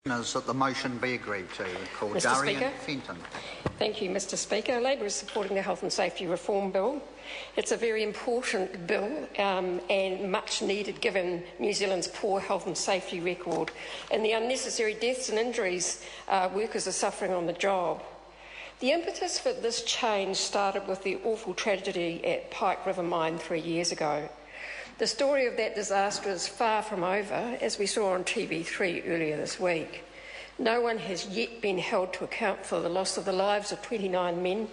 That the motion be agreed to. Call Mr. Speaker. Fenton. Thank you, Mr. Speaker. Labor is supporting the Health and Safety Reform Bill. It's a very important bill and much needed given New Zealand's poor health and safety record and the unnecessary deaths and injuries workers are suffering on the job. The impetus for this change started with the awful tragedy at Pike River Mine 3 years ago. The story of that disaster is far from over, as we saw on TV3 earlier this week. No one has yet been held to account for the loss of the lives of 29 men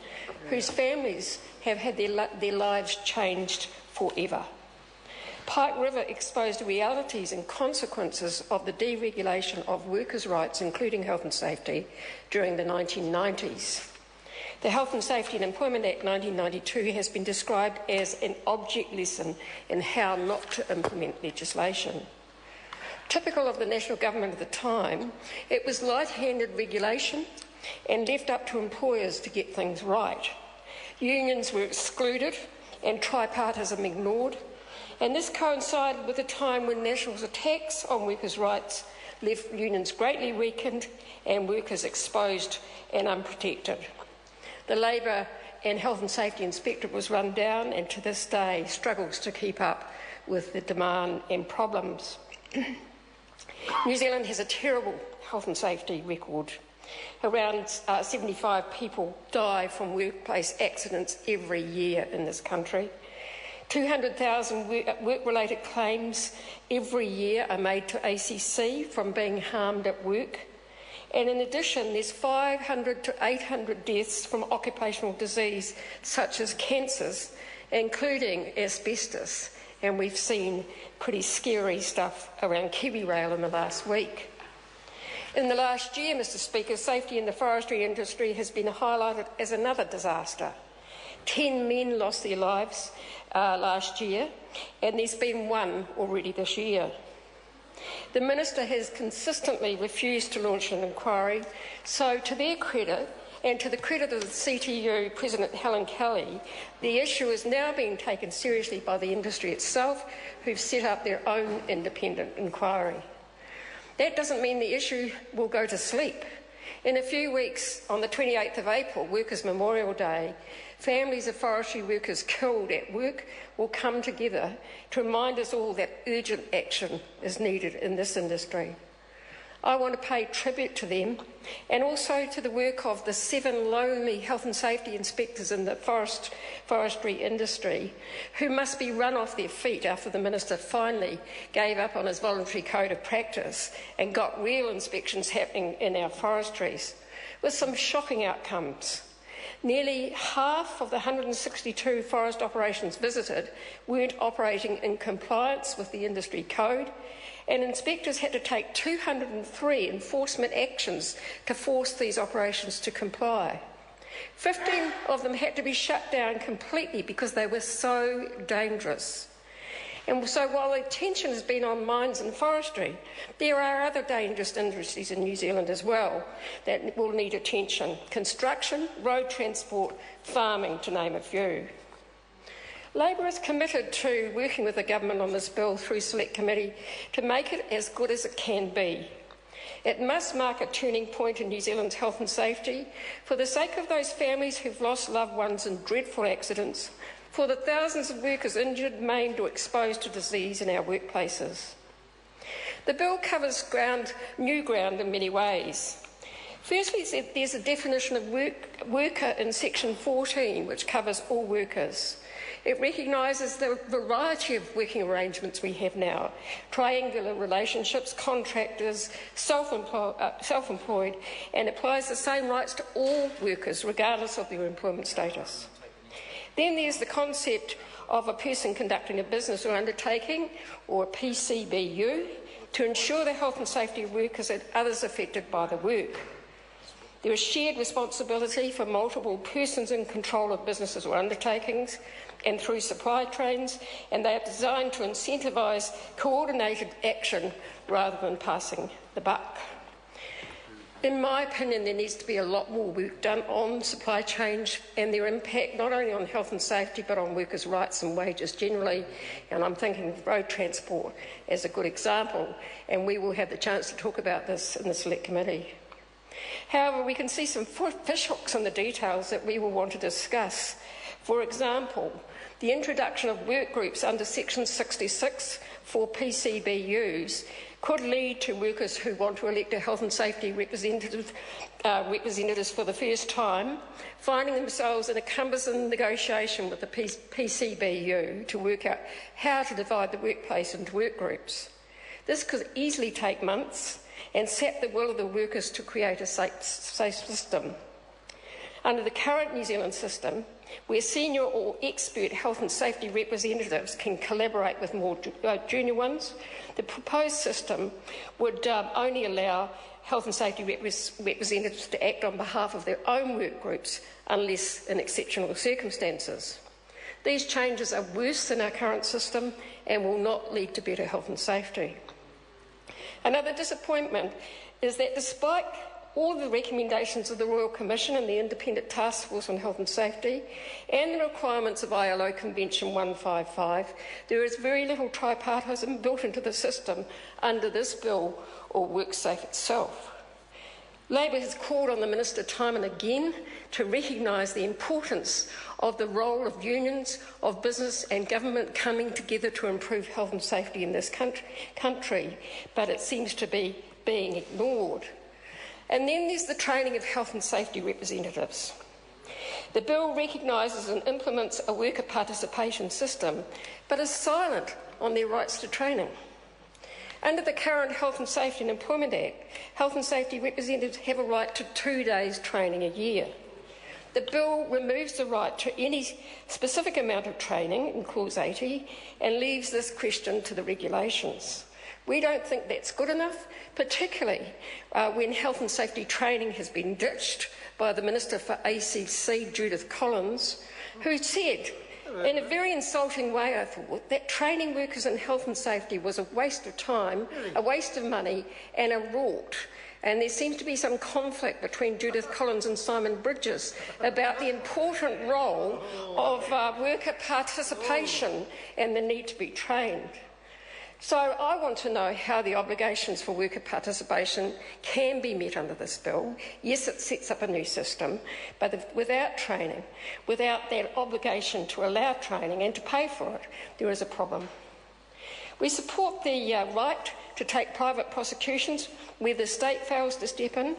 whose families have had their lives changed forever. Pike River exposed the realities and consequences of the deregulation of workers' rights, including health and safety, during the 1990s. The Health and Safety and Employment Act 1992 has been described as an object lesson in how not to implement legislation. Typical of the National Government at the time, it was light-handed regulation and left up to employers to get things right. Unions were excluded and tripartism ignored, and this coincided with a time when National's attacks on workers' rights left unions greatly weakened and workers exposed and unprotected. The Labour and Health and Safety Inspectorate was run down and to this day struggles to keep up with the demand and problems. New Zealand has a terrible health and safety record. Around 75 people die from workplace accidents every year in this country. 200,000 work-related claims every year are made to ACC from being harmed at work. And in addition, there's 500 to 800 deaths from occupational disease, such as cancers, including asbestos. And we've seen pretty scary stuff around KiwiRail in the last week. In the last year, Mr. Speaker, safety in the forestry industry has been highlighted as another disaster. 10 men lost their lives last year, and there's been one already this year. The Minister has consistently refused to launch an inquiry, so to their credit and to the credit of the CTU President Helen Kelly, the issue is now being taken seriously by the industry itself, who've set up their own independent inquiry. That doesn't mean the issue will go to sleep. In a few weeks, on the 28th of April, Workers' Memorial Day, families of forestry workers killed at work will come together to remind us all that urgent action is needed in this industry. I want to pay tribute to them and also to the work of the 7 lonely health and safety inspectors in the forestry industry who must be run off their feet after the Minister finally gave up on his voluntary code of practice and got real inspections happening in our forestries, with some shocking outcomes. Nearly half of the 162 forest operations visited weren't operating in compliance with the industry code, and inspectors had to take 203 enforcement actions to force these operations to comply. 15 of them had to be shut down completely because they were so dangerous. And so while the attention has been on mines and forestry, there are other dangerous industries in New Zealand as well that will need attention: construction, road transport, farming, to name a few. Labor is committed to working with the government on this bill through Select Committee to make it as good as it can be. It must mark a turning point in New Zealand's health and safety for the sake of those families who've lost loved ones in dreadful accidents, for the thousands of workers injured, maimed or exposed to disease in our workplaces. The bill covers new ground in many ways. Firstly, there's a definition of worker in Section 14, which covers all workers. It recognises the variety of working arrangements we have now: triangular relationships, contractors, self-employed, and applies the same rights to all workers, regardless of their employment status. Then there's the concept of a person conducting a business or undertaking, or a PCBU, to ensure the health and safety of workers and others affected by the work. There is shared responsibility for multiple persons in control of businesses or undertakings and through supply chains, and they are designed to incentivise coordinated action rather than passing the buck. In my opinion, there needs to be a lot more work done on supply chains and their impact not only on health and safety but on workers' rights and wages generally. And I'm thinking of road transport as a good example, and we will have the chance to talk about this in the Select Committee. However, we can see some fishhooks in the details that we will want to discuss. For example, the introduction of work groups under Section 66 for PCBUs could lead to workers who want to elect a health and safety representatives for the first time finding themselves in a cumbersome negotiation with the PCBU to work out how to divide the workplace into work groups. This could easily take months and sap the will of the workers to create a safe system. Under the current New Zealand system, where senior or expert health and safety representatives can collaborate with more junior ones, the proposed system would only allow health and safety representatives to act on behalf of their own work groups unless in exceptional circumstances. These changes are worse than our current system and will not lead to better health and safety. Another disappointment is that despite all the recommendations of the Royal Commission and the Independent Task Force on Health and Safety and the requirements of ILO Convention 155, there is very little tripartism built into the system under this bill or WorkSafe itself. Labor has called on the Minister time and again to recognise the importance of the role of unions, of business and government coming together to improve health and safety in this country, but it seems to be being ignored. And then there's the training of health and safety representatives. The bill recognises and implements a worker participation system, but is silent on their rights to training. Under the current Health and Safety and Employment Act, health and safety representatives have a right to 2 days training a year. The bill removes the right to any specific amount of training in Clause 80 and leaves this question to the regulations. We don't think that's good enough, particularly when health and safety training has been ditched by the Minister for ACC, Judith Collins, who said, in a very insulting way, I thought, that training workers in health and safety was a waste of time, a waste of money and a rort. And there seems to be some conflict between Judith Collins and Simon Bridges about the important role of worker participation and the need to be trained. So I want to know how the obligations for worker participation can be met under this bill. Yes, it sets up a new system, but without training, without that obligation to allow training and to pay for it, there is a problem. We support the right to take private prosecutions where the state fails to step in,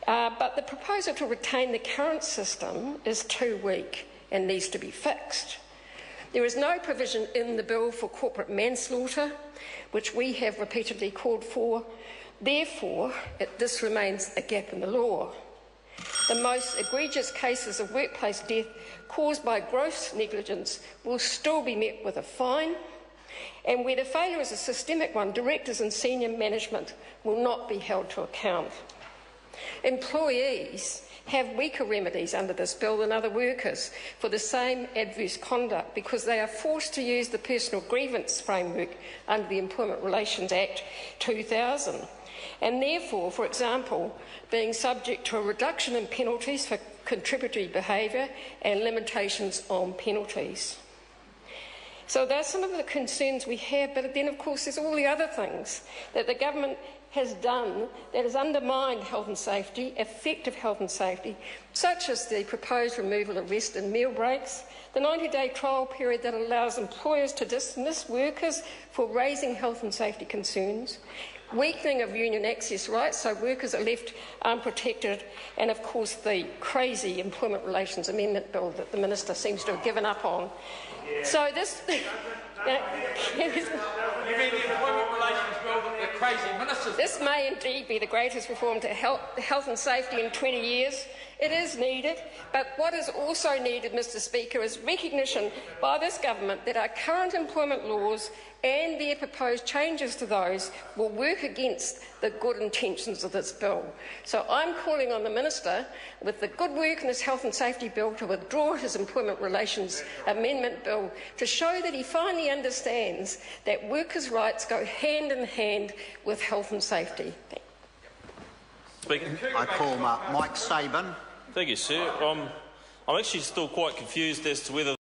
but the proposal to retain the current system is too weak and needs to be fixed. There is no provision in the bill for corporate manslaughter, which we have repeatedly called for. Therefore, this remains a gap in the law. The most egregious cases of workplace death caused by gross negligence will still be met with a fine, and where the failure is a systemic one, directors and senior management will not be held to account. Employees have weaker remedies under this bill than other workers for the same adverse conduct because they are forced to use the personal grievance framework under the Employment Relations Act 2000 and therefore, for example, being subject to a reduction in penalties for contributory behaviour and limitations on penalties. So those are some of the concerns we have, but then of course there's all the other things that the government has done that has undermined health and safety, effective health and safety, such as the proposed removal of rest and meal breaks, the 90-day trial period that allows employers to dismiss workers for raising health and safety concerns, weakening of union access rights so workers are left unprotected, and of course the crazy Employment Relations Amendment Bill that the Minister seems to have given up on. Yeah. So this... You mean the Employment Relations Bill that the crazy ministers... This may indeed be the greatest reform to health and safety in 20 years. It is needed, but what is also needed, Mr Speaker, is recognition by this government that our current employment laws and their proposed changes to those will work against the good intentions of this bill. So I'm calling on the Minister, with the good work in his Health and Safety Bill, to withdraw his Employment Relations Amendment Bill to show that he finally understands that workers' rights go hand in hand with health and safety. speaking. I call Mike Sabin. Thank you, sir. I'm actually still quite confused as to whether